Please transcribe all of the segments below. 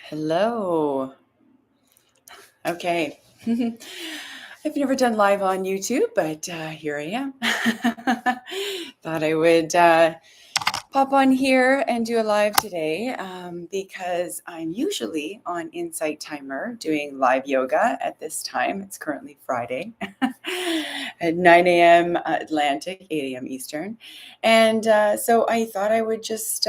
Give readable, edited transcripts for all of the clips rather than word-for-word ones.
Hello. Okay. I've never done live on YouTube, but here I am. Thought I would pop on here and do a live today because I'm usually on Insight Timer doing live yoga at this time. It's currently Friday at 9 a.m. Atlantic, 8 a.m. Eastern. And so I thought I would just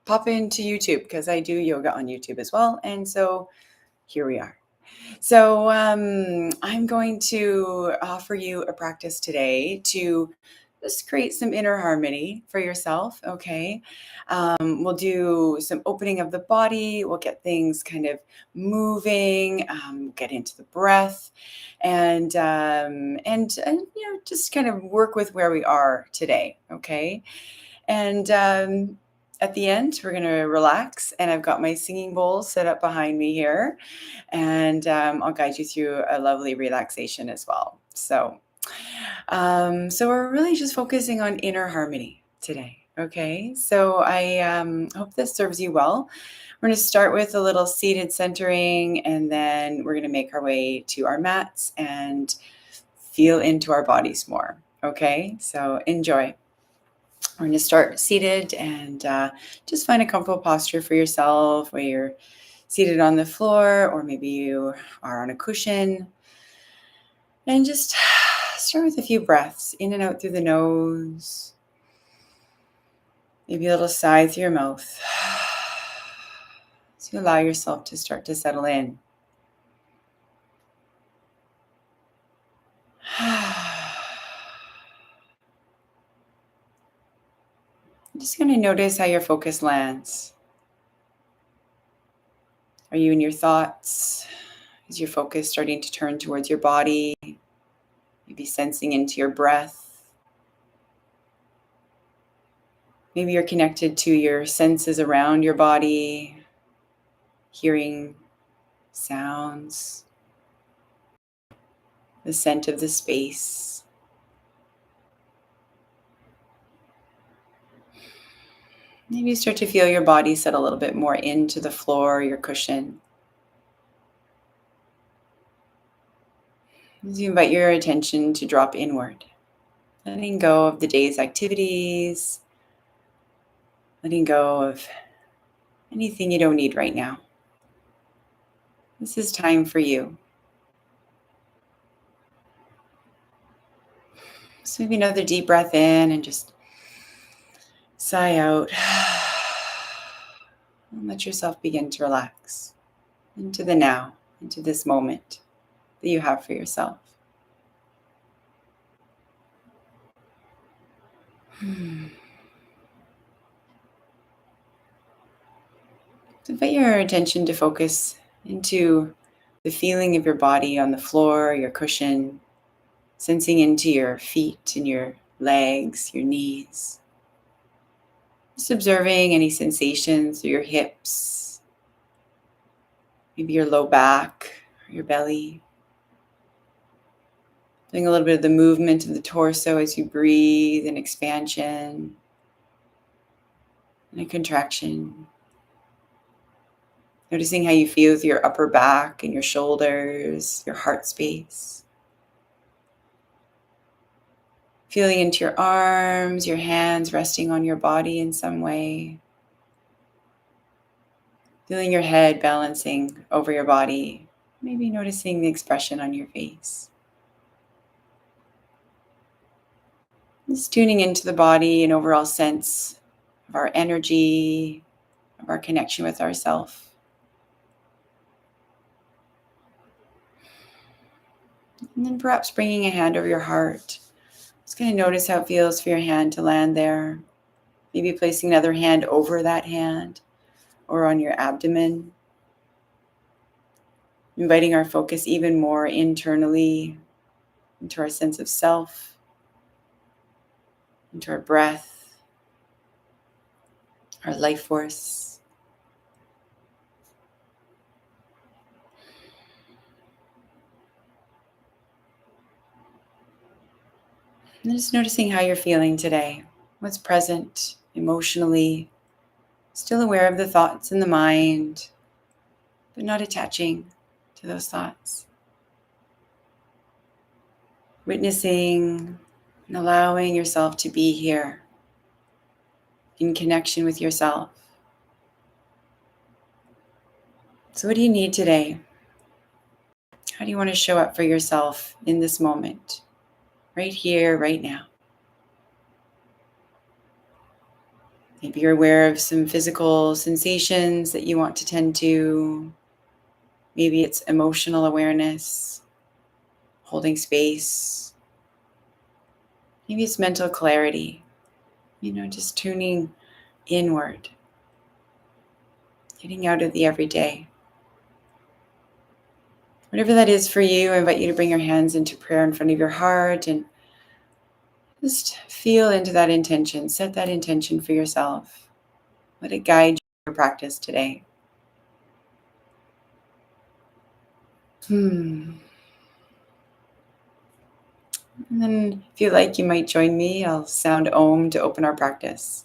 pop into YouTube because I do yoga on YouTube as well. And so here we are. So I'm going to offer you a practice today to just create some inner harmony for yourself. Okay. We'll do some opening of the body. We'll get things kind of moving, get into the breath and just kind of work with where we are today. Okay. And at the end, we're going to relax. And I've got my singing bowl set up behind me here. And I'll guide you through a lovely relaxation as well. So we're really just focusing on inner harmony today. Okay. So I hope this serves you well. We're going to start with a little seated centering, and then we're going to make our way to our mats and feel into our bodies more. Okay. So enjoy. We're going to start seated and just find a comfortable posture for yourself where you're seated on the floor, or maybe you are on a cushion. And just start with a few breaths in and out through the nose. Maybe a little sigh through your mouth. So you allow yourself to start to settle in. I'm just going to notice how your focus lands. Are you in your thoughts? Is your focus starting to turn towards your body? Maybe sensing into your breath. Maybe you're connected to your senses around your body, hearing sounds, the scent of the space. Maybe you start to feel your body set a little bit more into the floor, your cushion. As you invite your attention to drop inward, letting go of the day's activities, letting go of anything you don't need right now. This is time for you. So maybe another deep breath in and just sigh out. And let yourself begin to relax into the now, into this moment that you have for yourself. So invite your attention to focus into the feeling of your body on the floor, your cushion, sensing into your feet and your legs, your knees. Just observing any sensations through your hips, maybe your low back or your belly. Doing a little bit of the movement of the torso as you breathe, an expansion and a contraction. Noticing how you feel with your upper back and your shoulders, your heart space. Feeling into your arms, your hands resting on your body in some way. Feeling your head balancing over your body. Maybe noticing the expression on your face. Just tuning into the body, an overall sense of our energy, of our connection with ourselves. And then perhaps bringing a hand over your heart. Just going to notice how it feels for your hand to land there. Maybe placing another hand over that hand or on your abdomen. Inviting our focus even more internally into our sense of self, into our breath, our life force. And just noticing how you're feeling today, what's present emotionally, still aware of the thoughts in the mind, but not attaching to those thoughts. Witnessing and allowing yourself to be here in connection with yourself. So what do you need today? How do you want to show up for yourself in this moment? Right here, right now. Maybe you're aware of some physical sensations that you want to tend to. Maybe it's emotional awareness, holding space. Maybe it's mental clarity, just tuning inward, getting out of the everyday. Whatever that is for you, I invite you to bring your hands into prayer in front of your heart and just feel into that intention. Set that intention for yourself. Let it guide your practice today. And then if you like, you might join me. I'll sound Om to open our practice.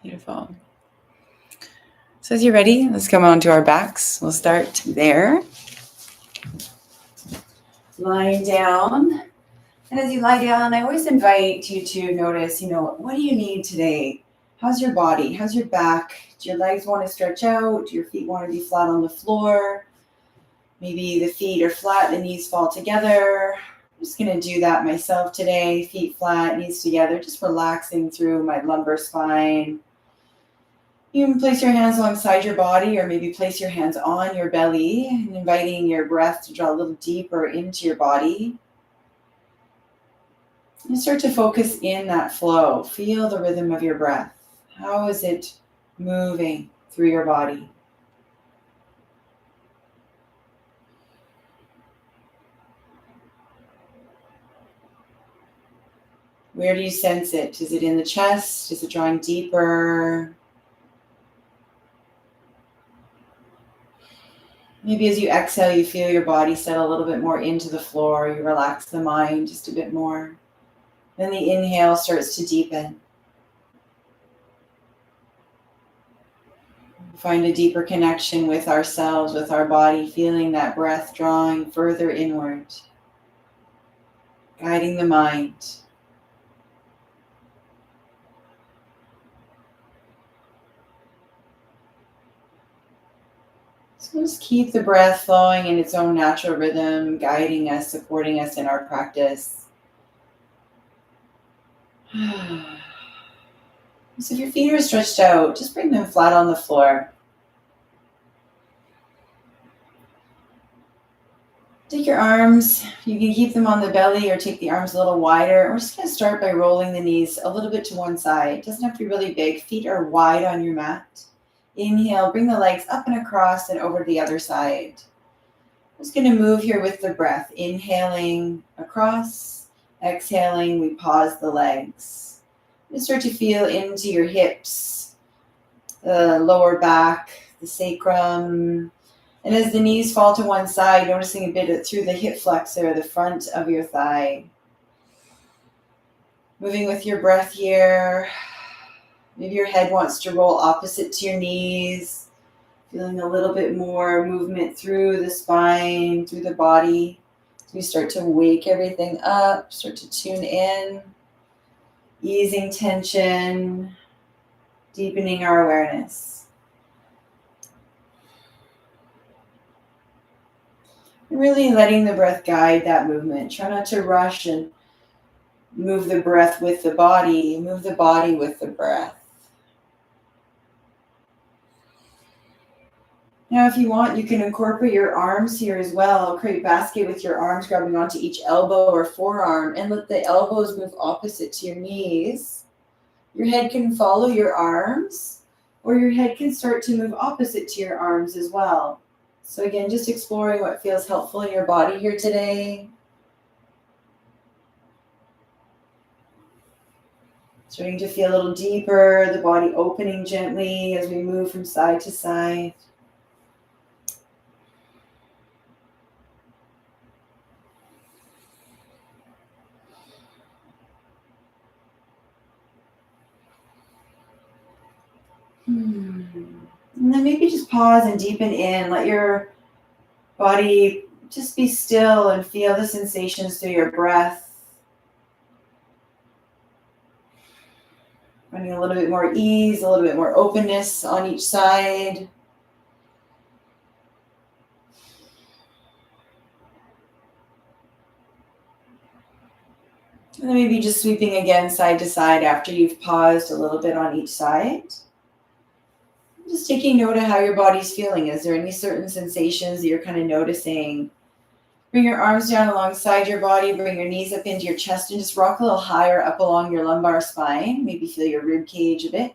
Beautiful. So as you're ready, let's come on to our backs. We'll start there. Lying down. And as you lie down, I always invite you to notice, what do you need today? How's your body? How's your back? Do your legs want to stretch out? Do your feet want to be flat on the floor? Maybe the feet are flat, the knees fall together. I'm just going to do that myself today. Feet flat, knees together, just relaxing through my lumbar spine. You can place your hands alongside your body or maybe place your hands on your belly and inviting your breath to draw a little deeper into your body. And start to focus in that flow. Feel the rhythm of your breath. How is it moving through your body? Where do you sense it? Is it in the chest? Is it drawing deeper? Maybe as you exhale, you feel your body settle a little bit more into the floor. You relax the mind just a bit more. Then the inhale starts to deepen. Find a deeper connection with ourselves, with our body, feeling that breath drawing further inward, guiding the mind. So just keep the breath flowing in its own natural rhythm, guiding us, supporting us in our practice. So if your feet are stretched out, just bring them flat on the floor. Take your arms, you can keep them on the belly or take the arms a little wider. We're just going to start by rolling the knees a little bit to one side. It doesn't have to be really big. Feet are wide on your mat. Inhale, bring the legs up and across and over to the other side. I'm just going to move here with the breath. Inhaling across, exhaling, we pause the legs. You start to feel into your hips, the lower back, the sacrum. And as the knees fall to one side, noticing a bit through the hip flexor, the front of your thigh. Moving with your breath here. Maybe your head wants to roll opposite to your knees. Feeling a little bit more movement through the spine, through the body. So we start to wake everything up, start to tune in. Easing tension, deepening our awareness. Really letting the breath guide that movement. Try not to rush and move the breath with the body. Move the body with the breath. Now, if you want, you can incorporate your arms here as well. Create a basket with your arms grabbing onto each elbow or forearm and let the elbows move opposite to your knees. Your head can follow your arms, or your head can start to move opposite to your arms as well. So again, just exploring what feels helpful in your body here today. Starting to feel a little deeper, the body opening gently as we move from side to side. And then maybe just pause and deepen in. Let your body just be still and feel the sensations through your breath. Finding a little bit more ease, a little bit more openness on each side. And then maybe just sweeping again side to side after you've paused a little bit on each side. Just taking note of how your body's feeling. Is there any certain sensations that you're kind of noticing? Bring your arms down alongside your body, bring your knees up into your chest, and just rock a little higher up along your lumbar spine. Maybe feel your rib cage a bit.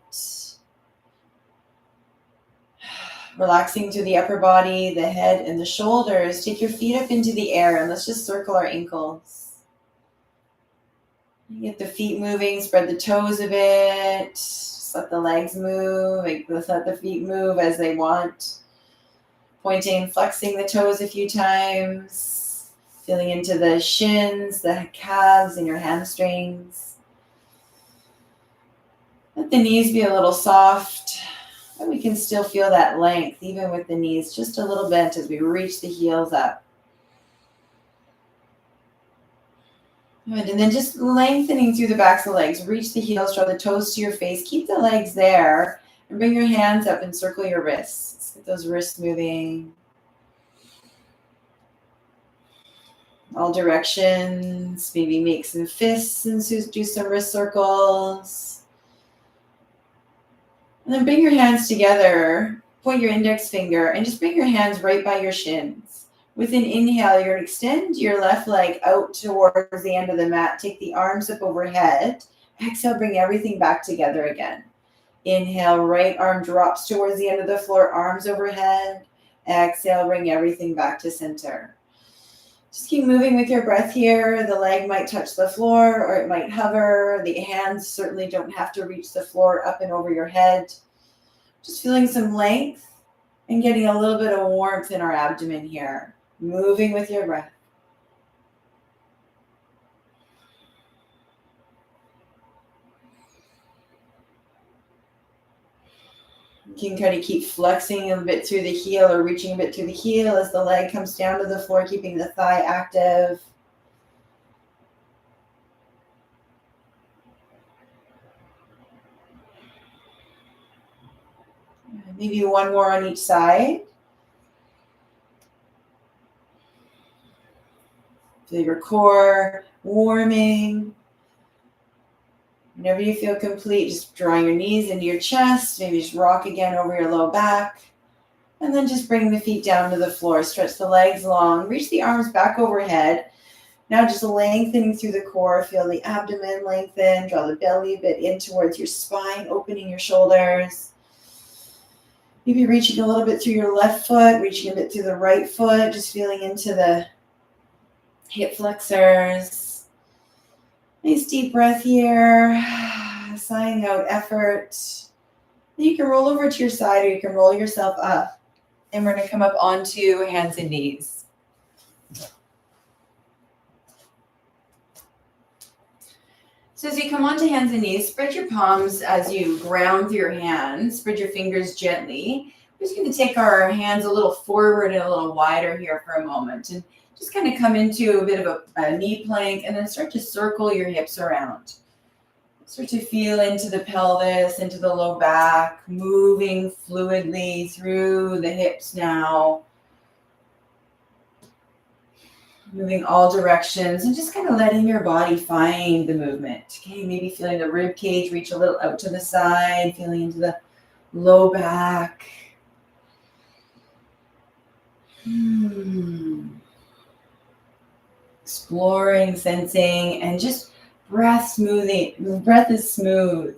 Relaxing through the upper body, the head, and the shoulders. Take your feet up into the air, and let's just circle our ankles. Get the feet moving, spread the toes a bit. Just let the legs move. Let's let the feet move as they want. Pointing and flexing the toes a few times. Feeling into the shins, the calves, and your hamstrings. Let the knees be a little soft. And we can still feel that length, even with the knees just a little bent as we reach the heels up. Good. And then just lengthening through the backs of the legs. Reach the heels, draw the toes to your face. Keep the legs there. And bring your hands up and circle your wrists. Get those wrists moving. All directions. Maybe make some fists and do some wrist circles. And then bring your hands together. Point your index finger and just bring your hands right by your shins. With an inhale, you're going to extend your left leg out towards the end of the mat. Take the arms up overhead. Exhale, bring everything back together again. Inhale, right arm drops towards the end of the floor, arms overhead. Exhale, bring everything back to center. Just keep moving with your breath here. The leg might touch the floor or it might hover. The hands certainly don't have to reach the floor, up and over your head. Just feeling some length and getting a little bit of warmth in our abdomen here. Moving with your breath. You can kind of keep flexing a bit through the heel or reaching a bit through the heel as the leg comes down to the floor, keeping the thigh active. Maybe one more on each side. Feel your core warming. Whenever you feel complete, just drawing your knees into your chest. Maybe just rock again over your low back. And then just bring the feet down to the floor. Stretch the legs long. Reach the arms back overhead. Now just lengthening through the core. Feel the abdomen lengthen. Draw the belly a bit in towards your spine, opening your shoulders. Maybe reaching a little bit through your left foot, reaching a bit through the right foot. Just feeling into the hip flexors. Nice deep breath here. Sighing out effort. You can roll over to your side or you can roll yourself up. And we're going to come up onto hands and knees. So as you come onto hands and knees, spread your palms as you ground through your hands. Spread your fingers gently. We're just going to take our hands a little forward and a little wider here for a moment. And just kind of come into a bit of a knee plank and then start to circle your hips around. Start to feel into the pelvis, into the low back, moving fluidly through the hips now. Moving all directions and just kind of letting your body find the movement. Okay, maybe feeling the rib cage reach a little out to the side, feeling into the low back. Exploring, sensing, and just breath smoothing. The breath is smooth.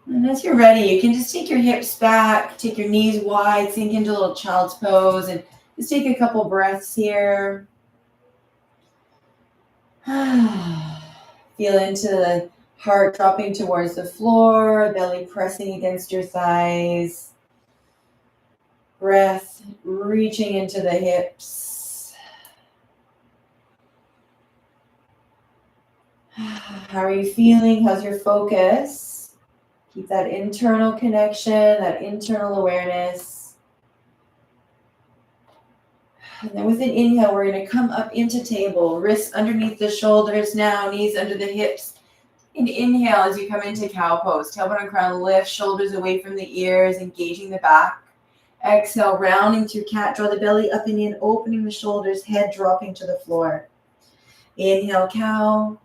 And as you're ready, you can just take your hips back, take your knees wide, sink into a little child's pose, and Just take a couple breaths here. Feel into the heart dropping towards the floor, belly pressing against your thighs. Breath reaching into the hips. How are you feeling? How's your focus? Keep that internal connection, that internal awareness. And then with an inhale, we're going to come up into table, wrists underneath the shoulders now, knees under the hips. And inhale as you come into cow pose. Tailbone and crown lift, shoulders away from the ears, engaging the back. Exhale, rounding through cat. Draw the belly up and in, opening the shoulders, head dropping to the floor. Inhale, cow.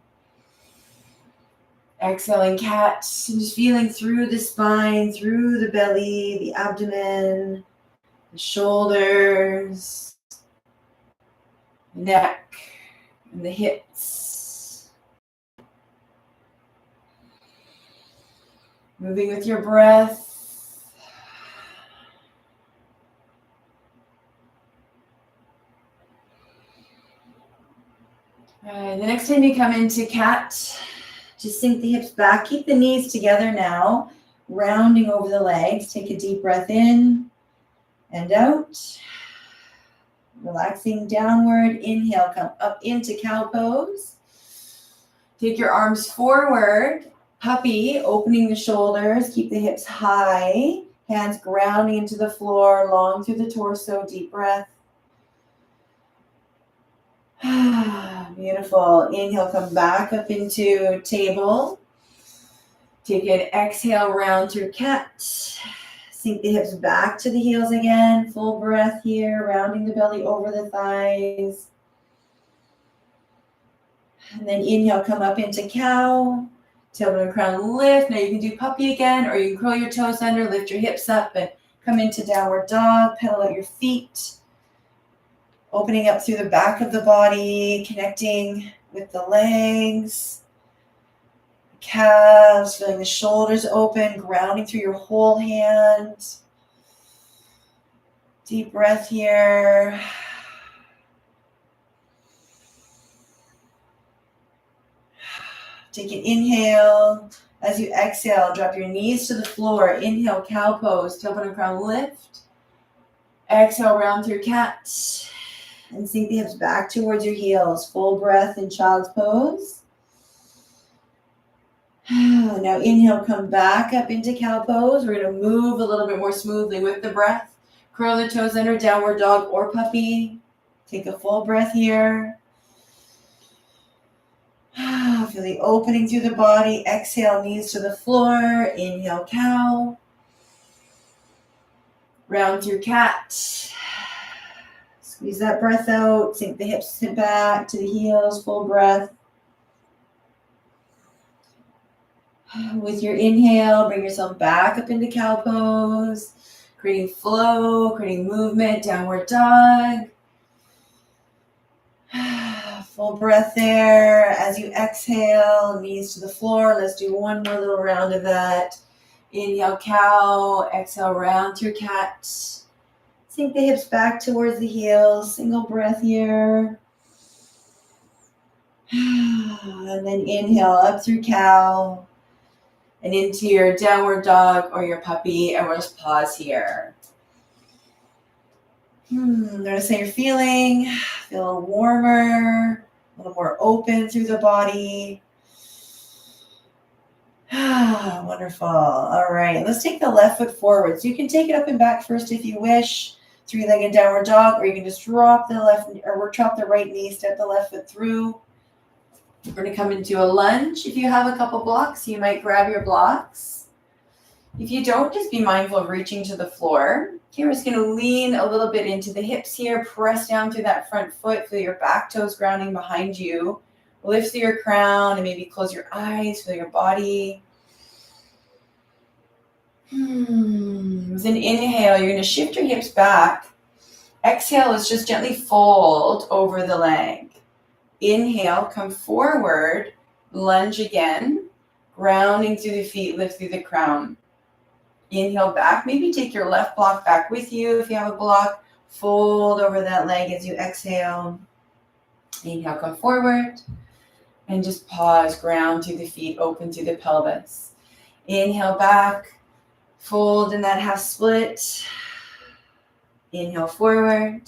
Exhaling, cat. And just feeling through the spine, through the belly, the abdomen, the shoulders, neck, and the hips. Moving with your breath. The next time you come into cat, just sink the hips back. Keep the knees together now, rounding over the legs. Take a deep breath in and out. Relaxing downward. Inhale, come up into cow pose. Take your arms forward. Puppy, opening the shoulders. Keep the hips high. Hands grounding into the floor, long through the torso. Deep breath. Beautiful. Inhale, come back up into table. Take an exhale, round through cat. Sink the hips back to the heels again. Full breath here, rounding the belly over the thighs. And then inhale, come up into cow. Tailbone and crown lift. Now you can do puppy again, or you can curl your toes under, lift your hips up, and come into downward dog. Pedal out your feet. Opening up through the back of the body, connecting with the legs, the calves, feeling the shoulders open, grounding through your whole hand. Deep breath here. Take an inhale. As you exhale, drop your knees to the floor. Inhale, cow pose, tailbone and crown lift. Exhale, round through cat. And sink the hips back towards your heels. Full breath in child's pose. Now inhale, come back up into cow pose. We're going to move a little bit more smoothly with the breath. Curl the toes under, downward dog or puppy. Take a full breath here. Feel the opening through the body. Exhale, knees to the floor. Inhale, cow. Round through cat. Squeeze that breath out. Sink the hips back to the heels. Full breath. With your inhale, bring yourself back up into cow pose. Creating flow, creating movement. Downward dog. Full breath there. As you exhale, knees to the floor. Let's do one more little round of that. Inhale, cow. Exhale, round through cat. Sink the hips back towards the heels. Single breath here. And then inhale up through cow and into your downward dog or your puppy. And we'll just pause here. Notice how you're feeling. Feel a little warmer, a little more open through the body. Wonderful. All right, let's take the left foot forward. So you can take it up and back first if you wish. Three-legged downward dog, or you can just drop the right knee, step the left foot through. We're going to come into a lunge. If you have a couple blocks, you might grab your blocks. If you don't, just be mindful of reaching to the floor. Okay, we're just going to lean a little bit into the hips here. Press down through that front foot. Feel your back toes grounding behind you. Lift through your crown and maybe close your eyes. Feel your body. With an inhale, you're going to shift your hips back. Exhale is just gently fold over the leg. Inhale, come forward, lunge again, grounding through the feet, lift through the crown. Inhale back, maybe take your left block back with you if you have a block, Fold over that leg as you exhale. Inhale, come forward. And just pause, ground through the feet, open through the pelvis. Inhale back, fold in that half split. Inhale forward,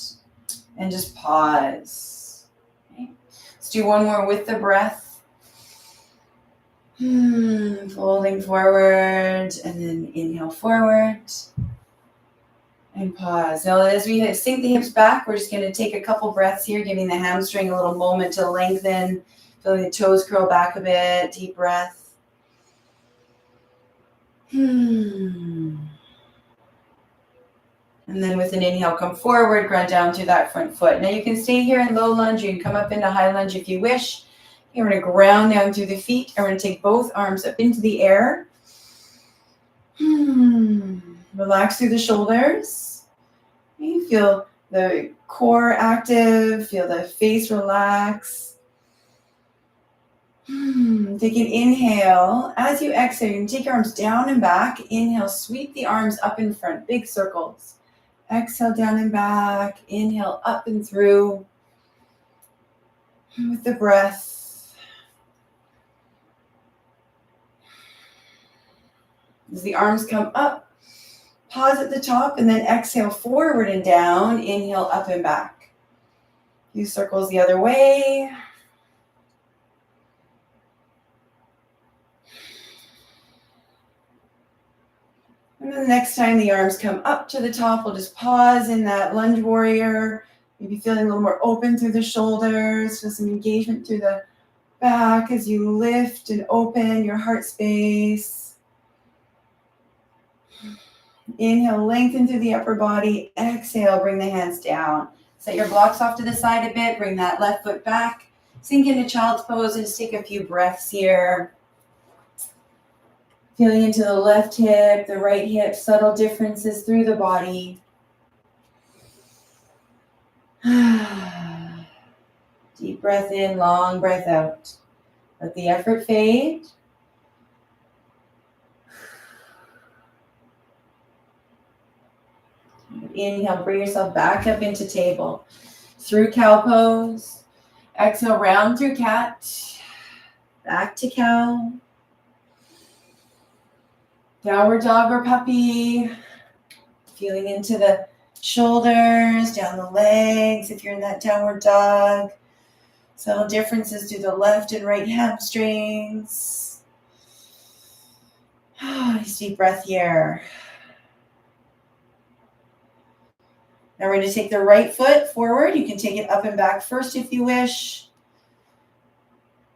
and just pause. Okay. Let's do one more with the breath. Folding forward, and then inhale forward. And pause. Now as we sink the hips back, we're just going to take a couple breaths here, giving the hamstring a little moment to lengthen. Feeling the toes curl back a bit. Deep breath. And then with an inhale, come forward, ground down to that front foot. Now you can stay here in low lunge. You can come up into high lunge if you wish. Okay, we're going to ground down through the feet. And we're going to take both arms up into the air. Relax through the shoulders. You feel the core active. Feel the face relax. Take an inhale. As you exhale, you can take your arms down and back. Inhale, sweep the arms up in front, big circles. Exhale, down and back. Inhale, up and through. With the breath. As the arms come up, pause at the top and then exhale forward and down. Inhale, up and back. A few circles the other way. And then the next time the arms come up to the top, we'll just pause in that lunge warrior. Maybe feeling a little more open through the shoulders. Feel some engagement through the back as you lift and open your heart space. Inhale, lengthen through the upper body. Exhale, bring the hands down. Set your blocks off to the side a bit. Bring that left foot back. Sink into child's pose and just take a few breaths here. Feeling into the left hip, the right hip, subtle differences through the body. Deep breath in, long breath out. Let the effort fade. Inhale, bring yourself back up into table. Through cow pose. Exhale, round through cat. Back to cow. Downward dog or puppy. Feeling into the shoulders, down the legs if you're in that downward dog. Subtle differences through the left and right hamstrings. Nice deep breath here. Now we're going to take the right foot forward. You can take it up and back first if you wish.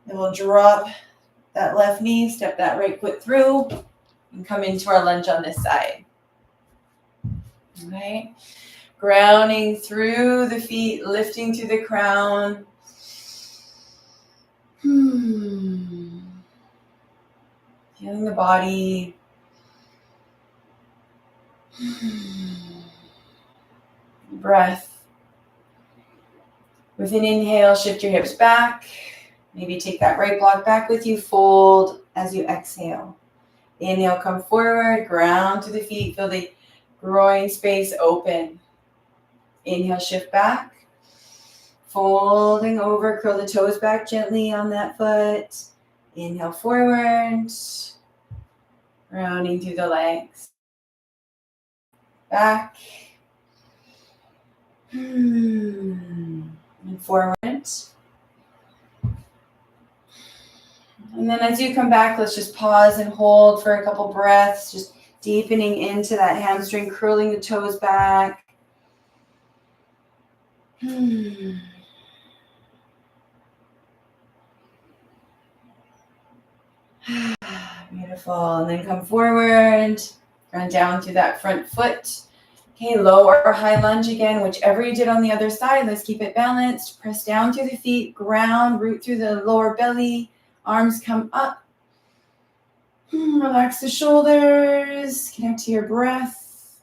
Then we'll drop that left knee, step that right foot through, and come into our lunge on this side. All right. Grounding through the feet, lifting through the crown. Feeling the body. Breath. With an inhale, shift your hips back. Maybe take that right block back with you. Fold as you exhale. Inhale, come forward, ground to the feet. Feel the groin space open. Inhale, shift back. Folding over, curl the toes back gently on that foot. Inhale forward. Rounding through the legs. Back. And forward. And then as you come back, let's just pause and hold for a couple breaths, just deepening into that hamstring, curling the toes back. Beautiful. And then come forward, run down through that front foot. Okay, lower or high lunge again, whichever you did on the other side. Let's keep it balanced. Press down through the feet, ground, root through the lower belly. Arms come up. Relax the shoulders. Connect to your breath.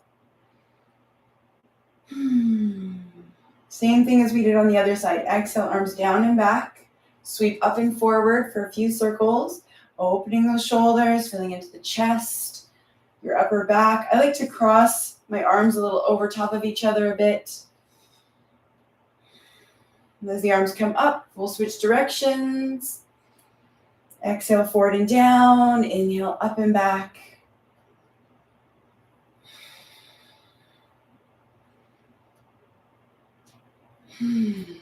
Same thing as we did on the other side. Exhale, arms down and back. Sweep up and forward for a few circles. Opening those shoulders, feeling into the chest, your upper back. I like to cross my arms a little over top of each other a bit. And as the arms come up, we'll switch directions. Exhale, forward and down. Inhale, up and back. Good.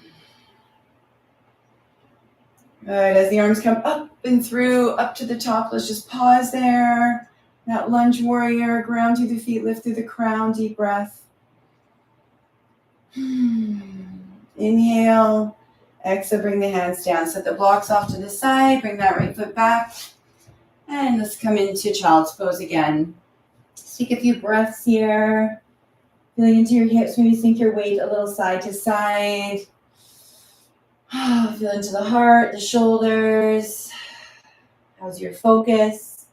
As the arms come up and through, up to the top, let's just pause there. That lunge warrior, ground through the feet, lift through the crown, deep breath. Inhale. Exhale, bring the hands down. Set the blocks off to the side. Bring that right foot back. And let's come into child's pose again. Just take a few breaths here. Feeling into your hips. Maybe sink your weight a little side to side. Feel into the heart, the shoulders. How's your focus?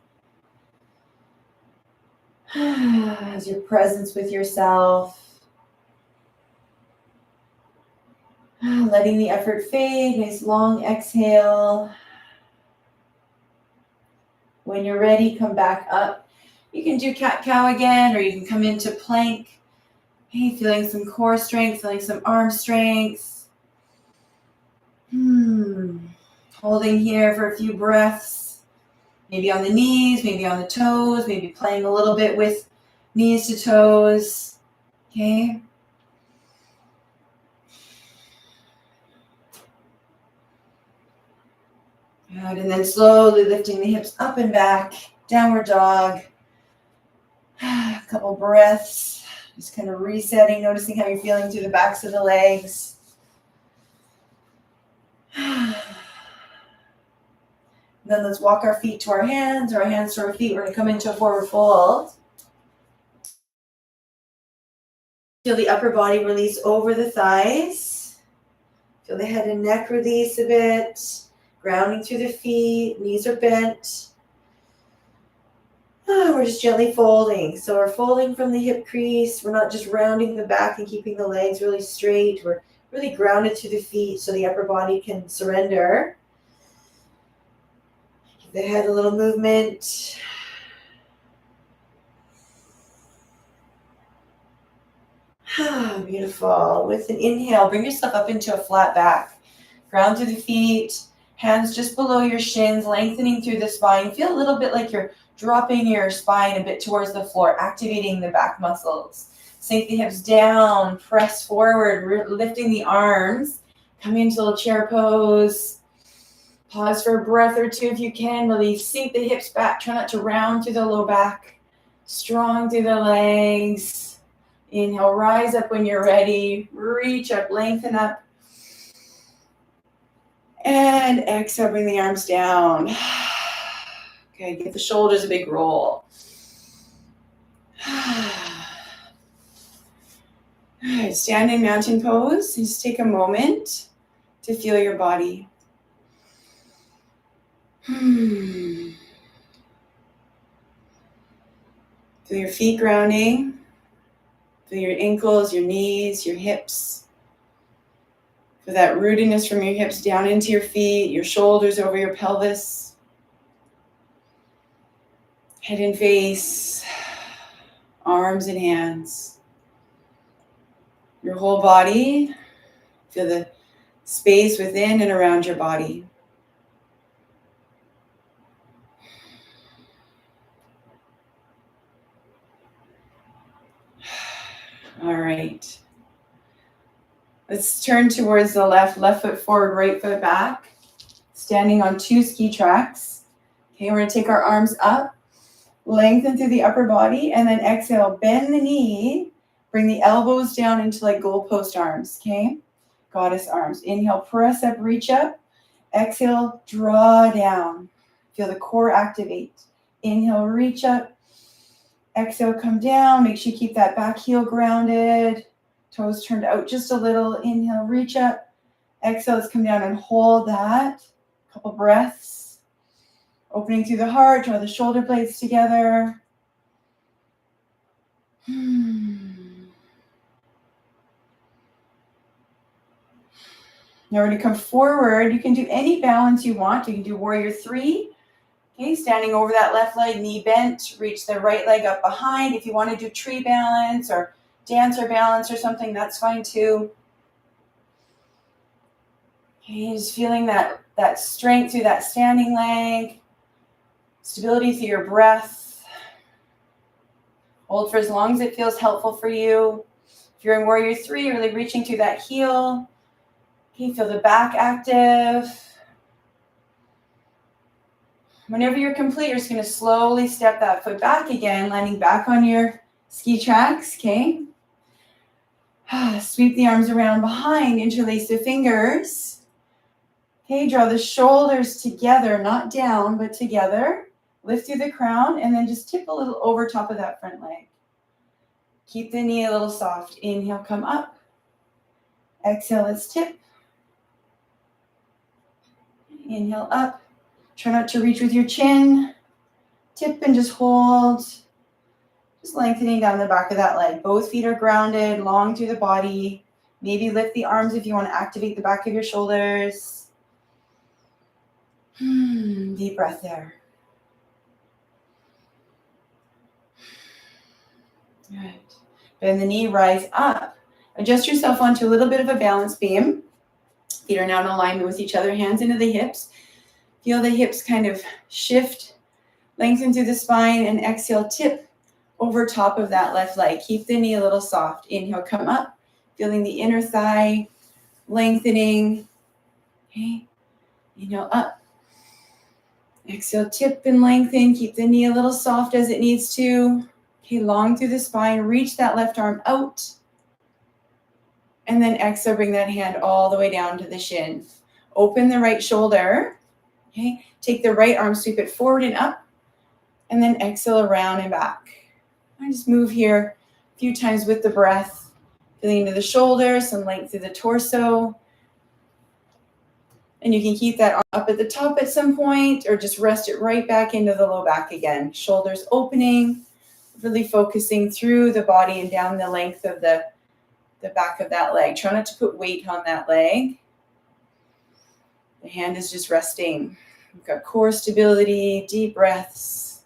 How's your presence with yourself? Letting the effort fade. Nice long exhale. When you're ready, come back up. You can do cat-cow again, or you can come into plank. Hey, feeling some core strength, feeling some arm strength. Holding here for a few breaths. Maybe on the knees, maybe on the toes, maybe playing a little bit with knees to toes. Okay. Good. And then slowly lifting the hips up and back. Downward dog. A couple breaths. Just kind of resetting, noticing how you're feeling through the backs of the legs. Then let's walk our feet to our hands, or our hands to our feet. We're going to come into a forward fold. Feel the upper body release over the thighs. Feel the head and neck release a bit. Grounding through the feet. Knees are bent. We're just gently folding. So we're folding from the hip crease. We're not just rounding the back and keeping the legs really straight. We're really grounded to the feet so the upper body can surrender. Give the head a little movement. Beautiful. With an inhale, bring yourself up into a flat back. Ground through the feet. Hands just below your shins, lengthening through the spine. Feel a little bit like you're dropping your spine a bit towards the floor, activating the back muscles. Sink the hips down, press forward, lifting the arms. Come into a little chair pose. Pause for a breath or two if you can. Release, sink the hips back. Try not to round through the low back. Strong through the legs. Inhale, rise up when you're ready. Reach up, lengthen up. And exhale, bring the arms down. Okay, give the shoulders a big roll. All right, standing mountain pose. Just take a moment to feel your body. Feel your feet grounding. Feel your ankles, your knees, your hips. Feel that rootedness from your hips down into your feet, your shoulders over your pelvis. Head and face, arms and hands. Your whole body. Feel the space within and around your body. All right. Let's turn towards the left foot forward, right foot back. Standing on 2 ski tracks. Okay, we're going to take our arms up, lengthen through the upper body, and then exhale, bend the knee, bring the elbows down into like goalpost arms, okay? Goddess arms. Inhale, press up, reach up. Exhale, draw down. Feel the core activate. Inhale, reach up. Exhale, come down. Make sure you keep that back heel grounded. Toes turned out just a little. Inhale, reach up. Exhale, let's come down and hold that. Couple breaths. Opening through the heart, draw the shoulder blades together. Now we're going to come forward. You can do any balance you want. You can do warrior 3. Okay, standing over that left leg, knee bent. Reach the right leg up behind. If you want to do tree balance or dancer balance or something, that's fine too. Okay, just feeling that strength through that standing leg, stability through your breath. Hold for as long as it feels helpful for you. If you're in Warrior 3, you're really reaching through that heel. Okay, feel the back active. Whenever you're complete, you're just going to slowly step that foot back again, landing back on your ski tracks, okay? Sweep the arms around behind, interlace the fingers. Okay, draw the shoulders together, not down, but together. Lift through the crown, and then just tip a little over top of that front leg. Keep the knee a little soft. Inhale, come up. Exhale, let's tip. Inhale, up. Try not to reach with your chin. Tip and just hold. Just lengthening down the back of that leg. Both feet are grounded, long through the body. Maybe lift the arms if you want to activate the back of your shoulders. Deep breath there. Good. Bend the knee, rise up. Adjust yourself onto a little bit of a balance beam. Feet are now in alignment with each other, hands into the hips. Feel the hips kind of shift, lengthen through the spine, and exhale, tip over top of that left leg. Keep the knee a little soft. Inhale, come up, feeling the inner thigh lengthening. Okay. Inhale, up. Exhale, tip and lengthen. Keep the knee a little soft as it needs to. Okay, long through the spine. Reach that left arm out. And then exhale, bring that hand all the way down to the shin. Open the right shoulder. Okay, take the right arm, sweep it forward and up. And then exhale around and back. I just move here a few times with the breath. Feeling into the shoulders, some length through the torso. And you can keep that up at the top at some point, or just rest it right back into the low back again. Shoulders opening, really focusing through the body and down the length of the back of that leg. Try not to put weight on that leg. The hand is just resting. We've got core stability, deep breaths.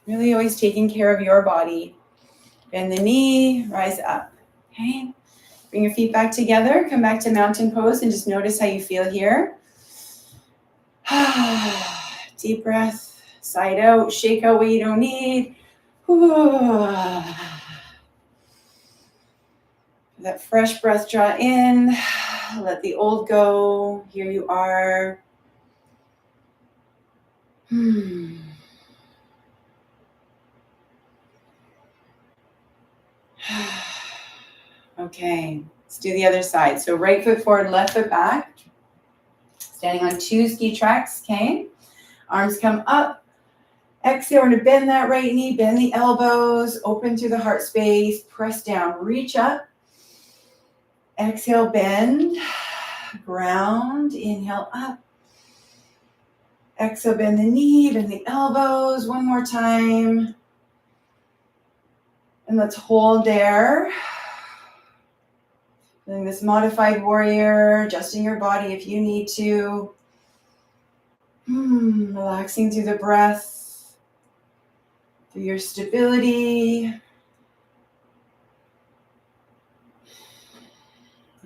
Really always taking care of your body. Bend the knee, rise up. Okay. Bring your feet back together. Come back to mountain pose and just notice how you feel here. Deep breath, side out, shake out what you don't need. That fresh breath draw in. Let the old go. Here you are. Okay, let's do the other side. So right foot forward, left foot back. Standing on 2 ski tracks, okay? Arms come up. Exhale, we're going to bend that right knee, bend the elbows, open through the heart space, press down, reach up. Exhale, bend, ground, inhale up. Exhale, bend the knee, bend the elbows, one more time. And let's hold there. Doing this modified warrior, adjusting your body if you need to. Relaxing through the breath, through your stability.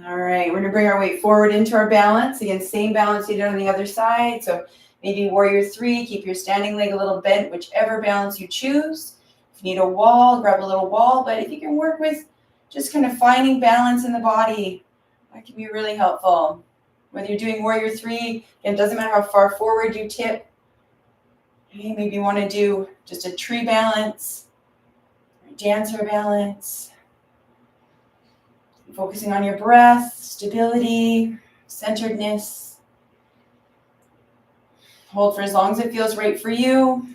All right, we're going to bring our weight forward into our balance. Again, same balance you did on the other side. So maybe warrior 3, keep your standing leg a little bent, whichever balance you choose. If you need a wall, grab a little wall. But if you can work with just kind of finding balance in the body, that can be really helpful. Whether you're doing warrior 3, it doesn't matter how far forward you tip. Okay, maybe you want to do just a tree balance, or a dancer balance. Focusing on your breath, stability, centeredness. Hold for as long as it feels right for you.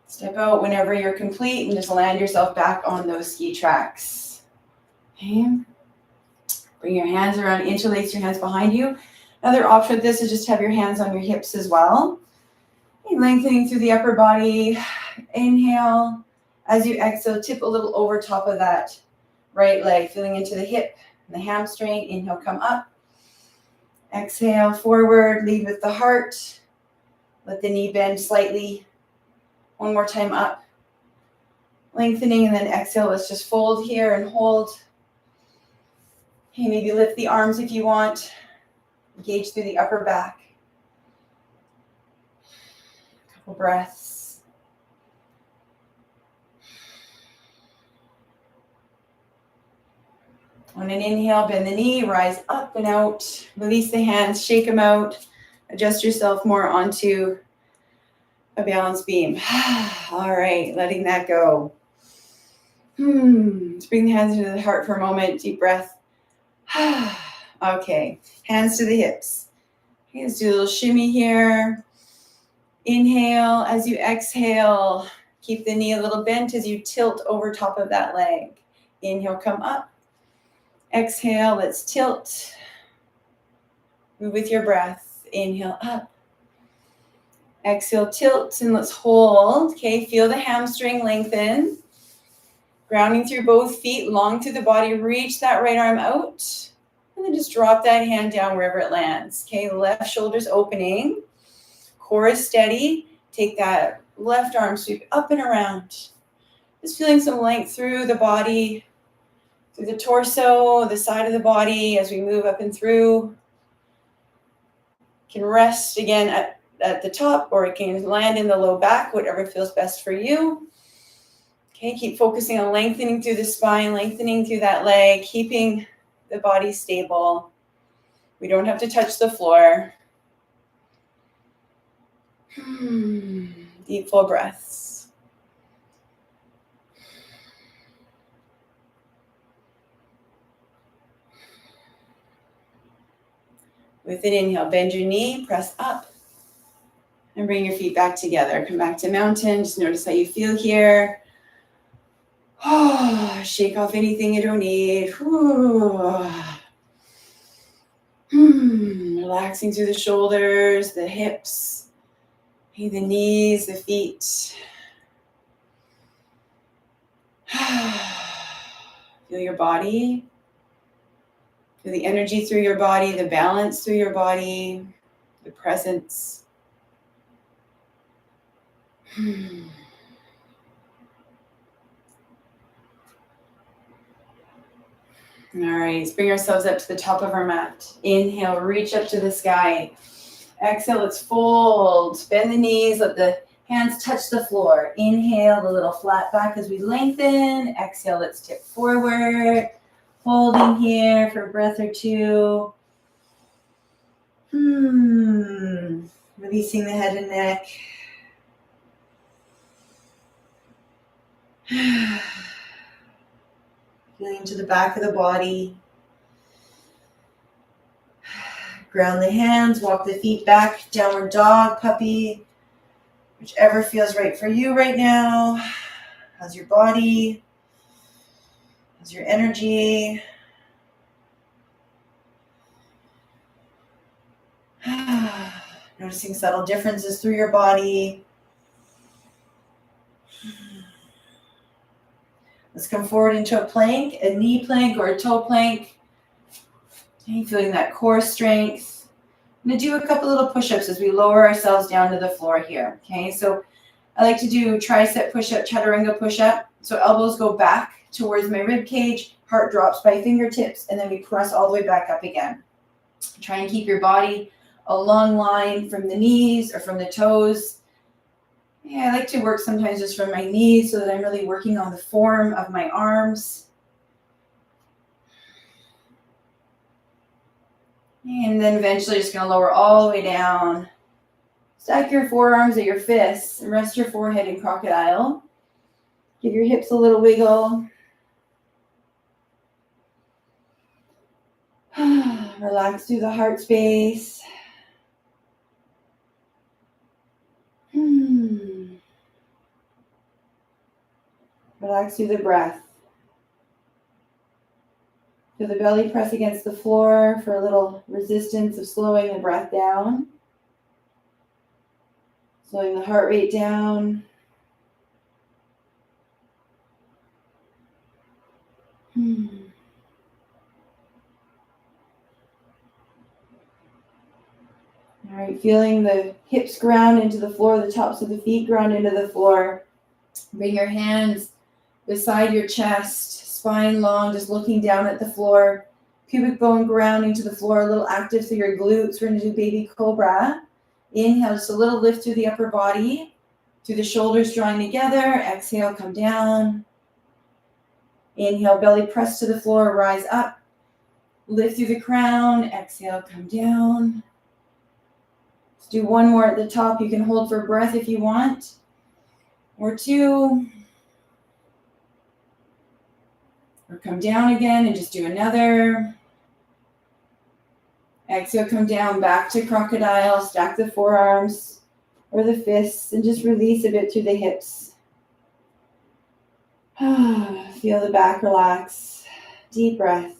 Step out whenever you're complete and just land yourself back on those ski tracks. Okay. Bring your hands around, interlace your hands behind you. Another option with this is just have your hands on your hips as well. Okay, lengthening through the upper body. Inhale. As you exhale, tip a little over top of that right leg, feeling into the hip and the hamstring. Inhale, come up. Exhale, forward, lead with the heart. Let the knee bend slightly. One more time up. Lengthening, and then exhale. Let's just fold here and hold. Okay, maybe lift the arms if you want. Engage through the upper back. Couple breaths. On an inhale, bend the knee, rise up and out. Release the hands, shake them out. Adjust yourself more onto a balanced beam. All right, letting that go. Let's bring the hands into the heart for a moment. Deep breath. Okay, hands to the hips. Okay, let's do a little shimmy here. Inhale as you exhale. Keep the knee a little bent as you tilt over top of that leg. Inhale, come up. Exhale, let's tilt. Move with your breath. Inhale, up. Exhale, tilt, and let's hold. Okay, feel the hamstring lengthen. Grounding through both feet, long through the body. Reach that right arm out. And then just drop that hand down wherever it lands. Okay, left shoulder's opening. Core is steady. Take that left arm, sweep up and around. Just feeling some length through the body, through the torso, the side of the body as we move up and through. Can rest again at the top, or it can land in the low back, whatever feels best for you. Okay, keep focusing on lengthening through the spine, lengthening through that leg, keeping the body stable. We don't have to touch the floor. Deep, full breaths. With an inhale, bend your knee, press up, and bring your feet back together. Come back to mountain. Just notice how you feel here. Shake off anything you don't need. Relaxing through the shoulders, the hips, the knees, the feet. Feel your body. Feel the energy through your body, the balance through your body, the presence. All right, let's bring ourselves up to the top of our mat. Inhale, reach up to the sky. Exhale, let's fold. Bend the knees, let the hands touch the floor. Inhale, a little flat back as we lengthen. Exhale, let's tip forward. Holding here for a breath or two. Releasing the head and neck. Feeling to the back of the body. Ground the hands, walk the feet back, downward dog, puppy, whichever feels right for you right now. How's your body? How's your energy? Noticing subtle differences through your body. Let's come forward into a plank, a knee plank or a toe plank. Okay, feeling that core strength. I'm going to do a couple little push-ups as we lower ourselves down to the floor here. Okay, so I like to do tricep push-up, chaturanga push-up. So elbows go back towards my rib cage, heart drops by fingertips, and then we press all the way back up again. Try and keep your body a long line from the knees or from the toes. Yeah, I like to work sometimes just from my knees so that I'm really working on the form of my arms. And then eventually just going to lower all the way down. Stack your forearms at your fists and rest your forehead in crocodile. Give your hips a little wiggle. Relax through the heart space. Relax through the breath. Feel the belly press against the floor for a little resistance of slowing the breath down. Slowing the heart rate down. All right, feeling the hips ground into the floor, the tops of the feet ground into the floor. Bring your hands beside your chest, spine long, just looking down at the floor. Pubic bone grounding to the floor, a little active through your glutes. We're going to do baby cobra. Inhale, just a little lift through the upper body, through the shoulders drawing together. Exhale, come down. Inhale, belly press to the floor, rise up. Lift through the crown. Exhale, come down. Let's do one more at the top. You can hold for breath if you want, or two. Or come down again and just do another. Exhale, come down, back to crocodile. Stack the forearms or the fists and just release a bit through the hips. Feel the back relax. Deep breath.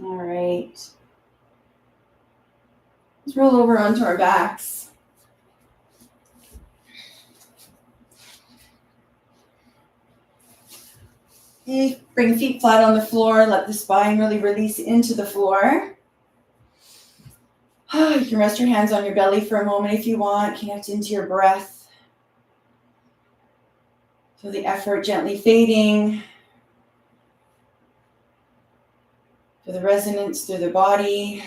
All right. Let's roll over onto our backs. Okay, bring feet flat on the floor. Let the spine really release into the floor. You can rest your hands on your belly for a moment if you want. Connect into your breath. Feel the effort gently fading. Feel the resonance through the body.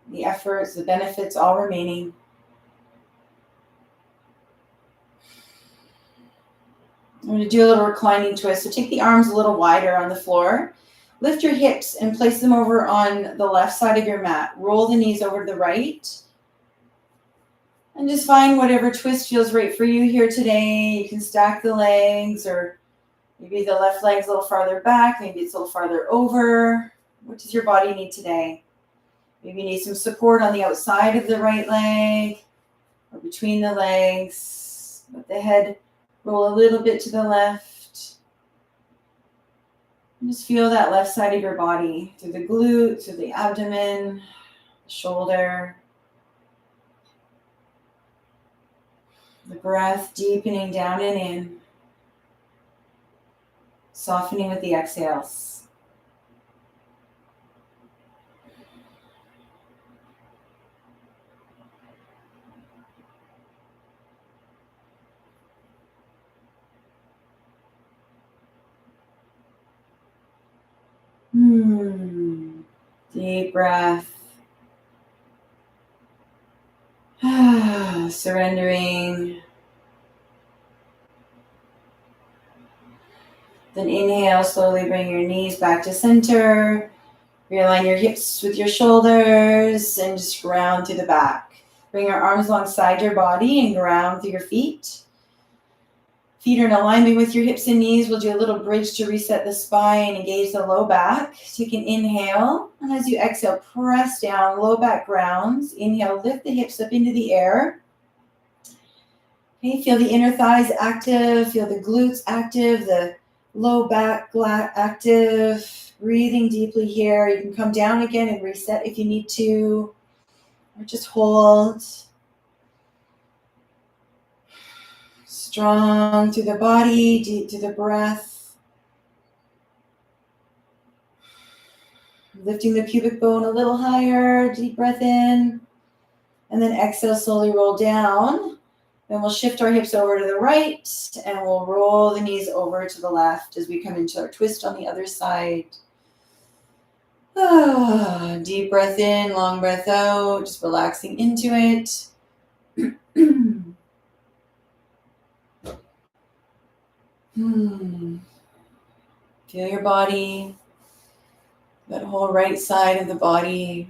The efforts, the benefits, all remaining. I'm going to do a little reclining twist. So take the arms a little wider on the floor. Lift your hips and place them over on the left side of your mat. Roll the knees over to the right. And just find whatever twist feels right for you here today. You can stack the legs, or maybe the left leg's a little farther back. Maybe it's a little farther over. What does your body need today? Maybe you need some support on the outside of the right leg or between the legs. Let the head roll a little bit to the left. And just feel that left side of your body through the glutes, through the abdomen, the shoulder. The breath deepening down and in. Softening with the exhales. Deep breath. Surrendering. Then inhale, slowly bring your knees back to center. Realign your hips with your shoulders and just ground through the back. Bring your arms alongside your body and ground through your feet. Feet are in alignment with your hips and knees. We'll do a little bridge to reset the spine, engage the low back. Take an inhale, and as you exhale, press down, low back grounds. Inhale, lift the hips up into the air. Okay, feel the inner thighs active, feel the glutes active, the low back active. Breathing deeply here. You can come down again and reset if you need to, or just hold. Strong through the body, deep through the breath. Lifting the pubic bone a little higher, deep breath in. And then exhale, slowly roll down. Then we'll shift our hips over to the right and we'll roll the knees over to the left as we come into our twist on the other side. Deep breath in, long breath out, just relaxing into it. Feel your body, that whole right side of the body.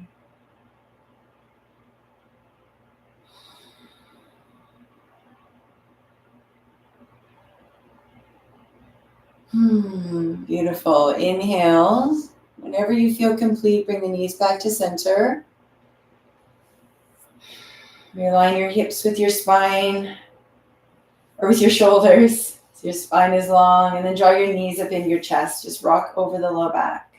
Beautiful. Inhale. Whenever you feel complete, bring the knees back to center. Realign your hips with your spine or with your shoulders. So your spine is long, and then draw your knees up into your chest. Just rock over the low back.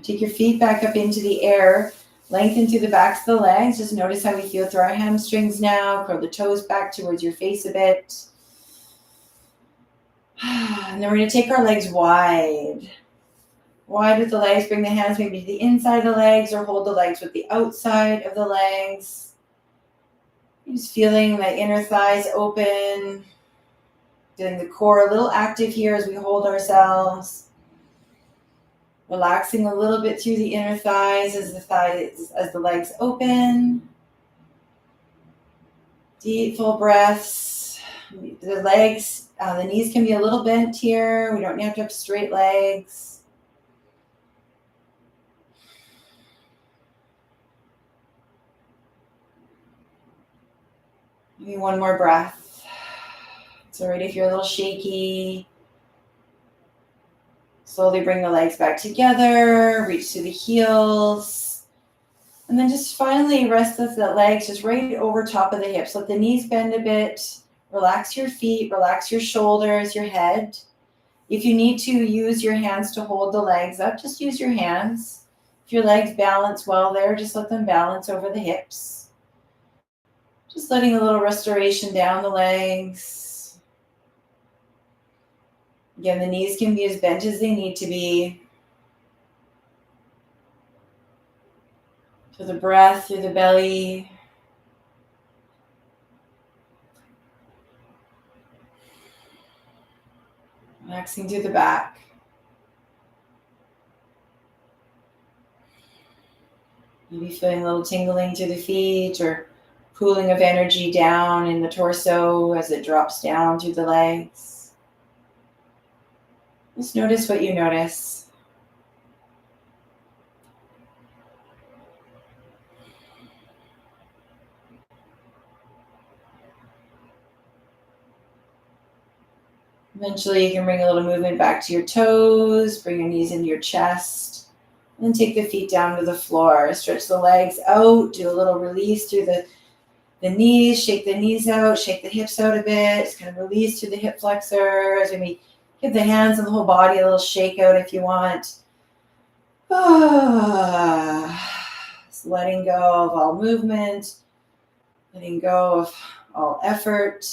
Take your feet back up into the air. Lengthen through the backs of the legs. Just notice how we feel through our hamstrings now. Curl the toes back towards your face a bit. And then we're going to take our legs wide. Wide with the legs. Bring the hands maybe to the inside of the legs or hold the legs with the outside of the legs. Just feeling the inner thighs open. Getting the core a little active here as we hold ourselves. Relaxing a little bit through the inner thighs as the legs open. Deep, full breaths. The legs, the knees can be a little bent here. We don't have to have straight legs. Maybe one more breath. It's all right if you're a little shaky. Slowly bring the legs back together. Reach to the heels. And then just finally rest the legs just right over top of the hips. Let the knees bend a bit. Relax your feet. Relax your shoulders, your head. If you need to use your hands to hold the legs up, just use your hands. If your legs balance well there, just let them balance over the hips. Just letting a little restoration down the legs. Again, the knees can be as bent as they need to be. Feel the breath through the belly. Relaxing through the back. Maybe feeling a little tingling through the feet or pooling of energy down in the torso as it drops down through the legs. Just notice what you notice. Eventually you can bring a little movement back to your toes, bring your knees into your chest, and then take the feet down to the floor. Stretch the legs out, do a little release through the knees, shake the knees out, shake the hips out a bit. Just kind of release through the hip flexors. Maybe give the hands and the whole body a little shake out if you want. Just letting go of all movement, letting go of all effort,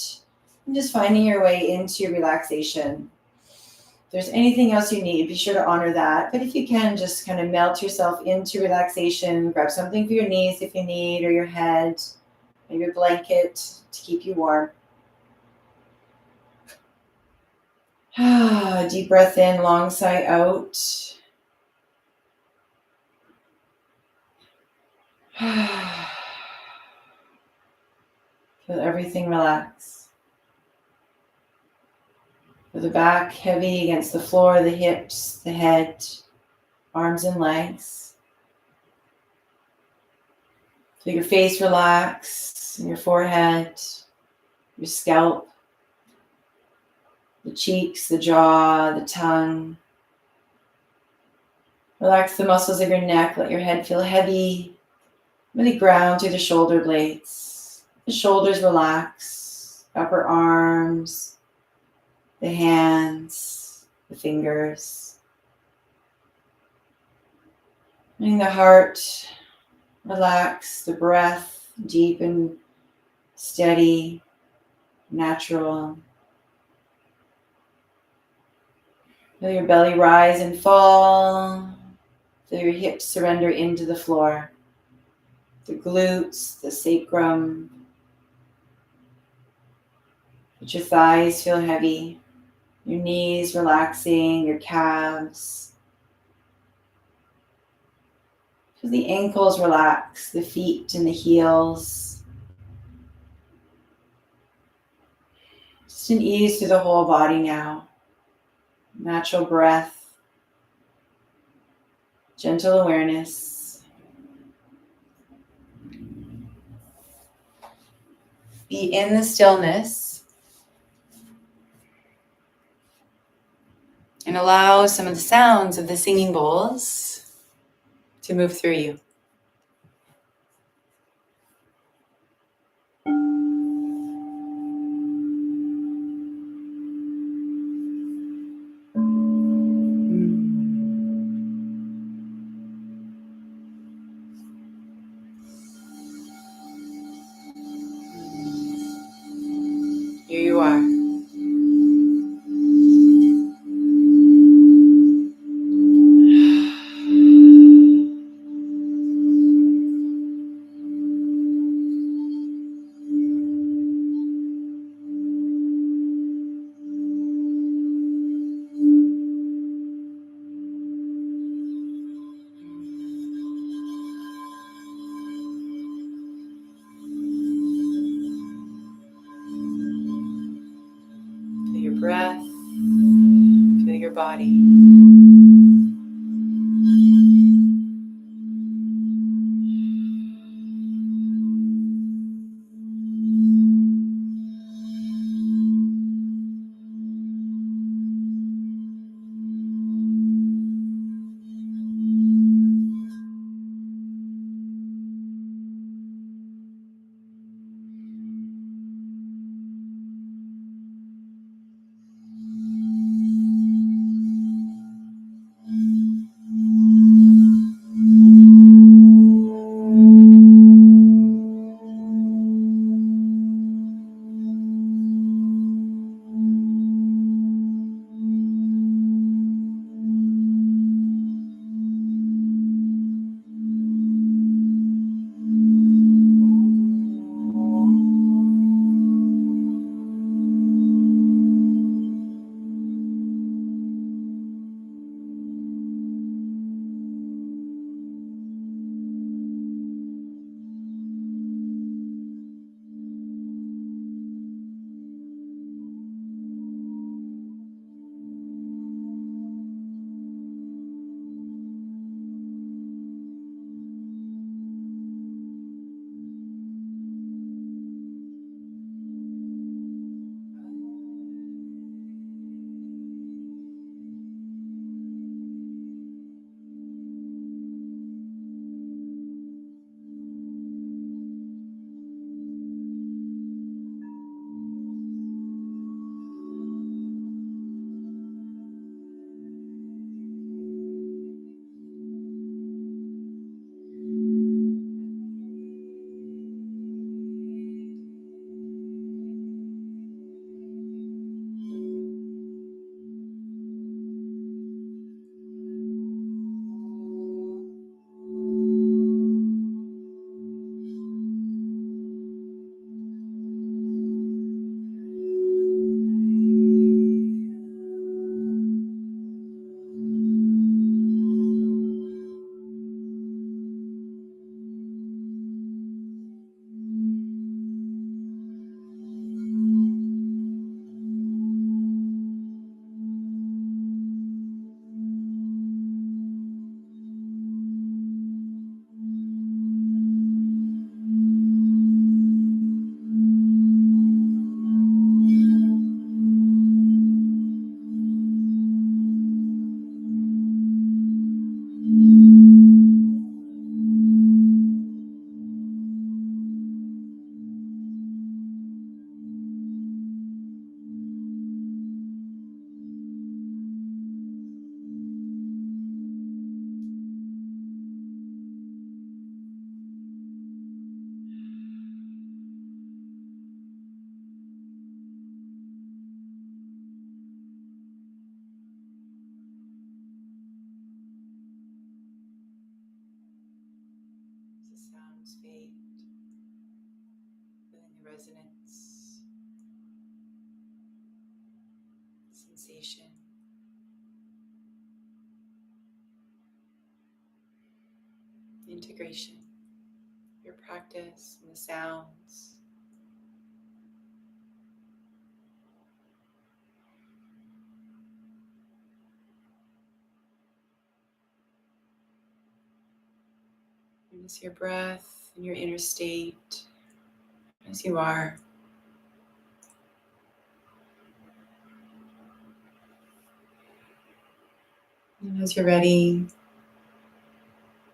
and just finding your way into relaxation. If there's anything else you need, be sure to honor that. But if you can, just kind of melt yourself into relaxation. Grab something for your knees if you need, or your head. Maybe a blanket to keep you warm. Deep breath in, long sigh out. Feel everything relax. Feel the back heavy against the floor, the hips, the head, arms and legs. Feel your face relax, your forehead, your scalp, the cheeks, the jaw, the tongue. Relax the muscles of your neck. Let your head feel heavy. Really ground through the shoulder blades. The shoulders relax. Upper arms, the hands, the fingers. Letting the heart relax, the breath deep and steady, natural. Feel your belly rise and fall. Feel your hips surrender into the floor. The glutes, the sacrum. Let your thighs feel heavy. Your knees relaxing, your calves. Feel the ankles relax, the feet and the heels. Just an ease through the whole body now. Natural breath, gentle awareness. Be in the stillness and allow some of the sounds of the singing bowls to move through you. breath. Feel your body. As the sounds fade, feeling the resonance, sensation, integration, your practice and the sounds. Notice your breath and your inner state as you are. And as you're ready,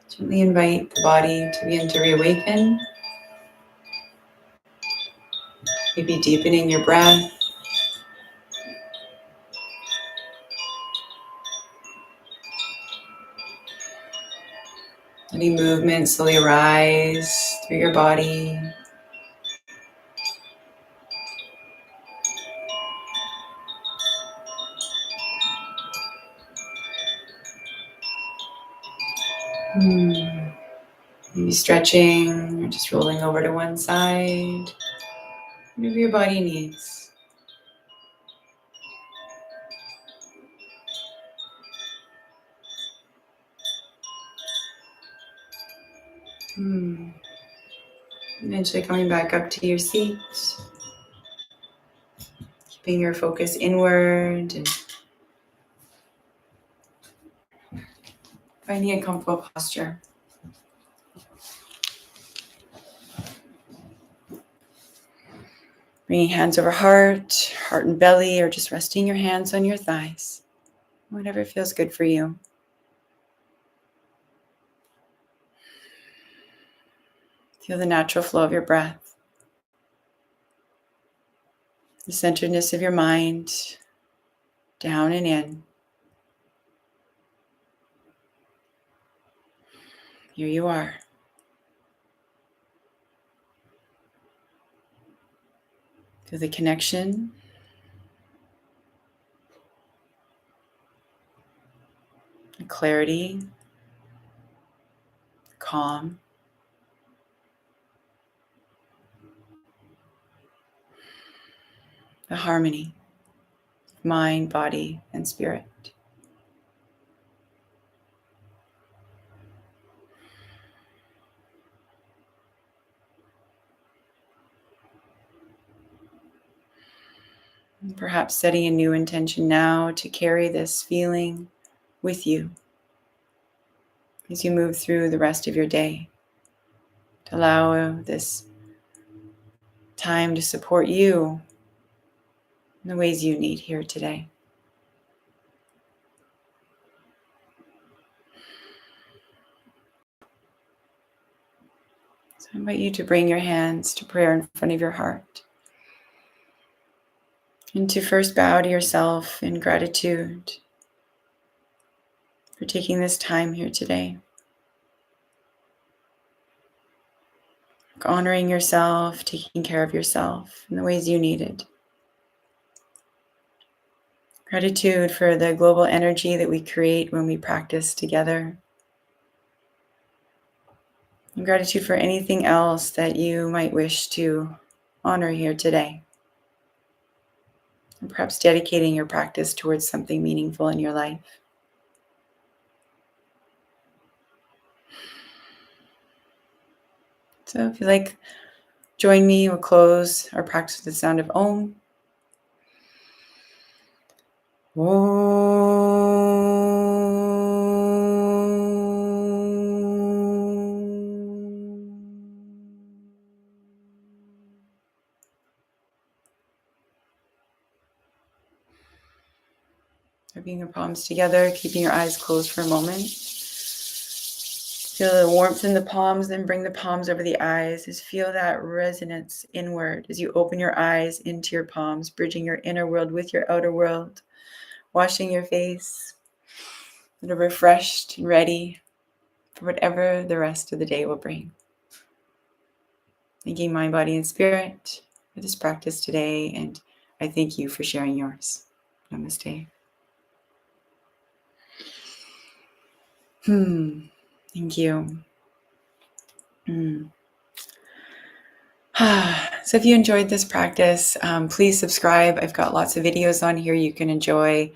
gently invite the body to begin to reawaken, maybe deepening your breath. Letting movement slowly rise through your body. Maybe stretching or just rolling over to one side. Whatever your body needs. Eventually coming back up to your seat. Keeping your focus inward and finding a comfortable posture. Bringing hands over heart, heart and belly, or just resting your hands on your thighs. Whatever feels good for you. Feel the natural flow of your breath. The centeredness of your mind, down and in. Here you are. Feel the connection. The clarity. The calm. The harmony. Mind, body, and spirit. And perhaps setting a new intention now to carry this feeling with you as you move through the rest of your day. To allow this time to support you in the ways you need here today. So I invite you to bring your hands to prayer in front of your heart. And to first bow to yourself in gratitude for taking this time here today. Honoring yourself, taking care of yourself in the ways you needed. Gratitude for the global energy that we create when we practice together. And gratitude for anything else that you might wish to honor here today. And perhaps dedicating your practice towards something meaningful in your life. So if you like, join me. We'll close our practice with the sound of Om. Rubbing your palms together, keeping your eyes closed for a moment. Feel the warmth in the palms, then bring the palms over the eyes. Just feel that resonance inward as you open your eyes into your palms, bridging your inner world with your outer world, washing your face, sort of refreshed and ready for whatever the rest of the day will bring. Thanking mind, body, and spirit for this practice today, and I thank you for sharing yours. Namaste. Thank you. So if you enjoyed this practice, please subscribe. I've got lots of videos on here you can enjoy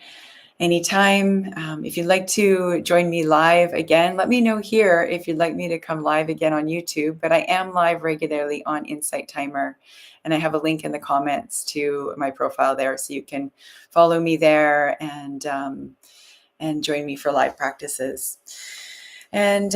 anytime. If you'd like to join me live again, let me know here if you'd like me to come live again on YouTube. But I am live regularly on Insight Timer, and I have a link in the comments to my profile there, so you can follow me there and join me for live practices. And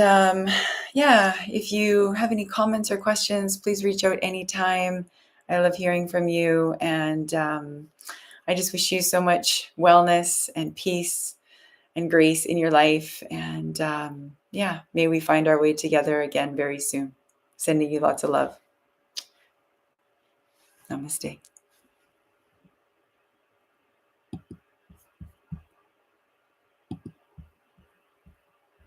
if you have any comments or questions, please reach out anytime. I love hearing from you, and I just wish you so much wellness and peace and grace in your life. And may we find our way together again very soon. Sending you lots of love. Namaste.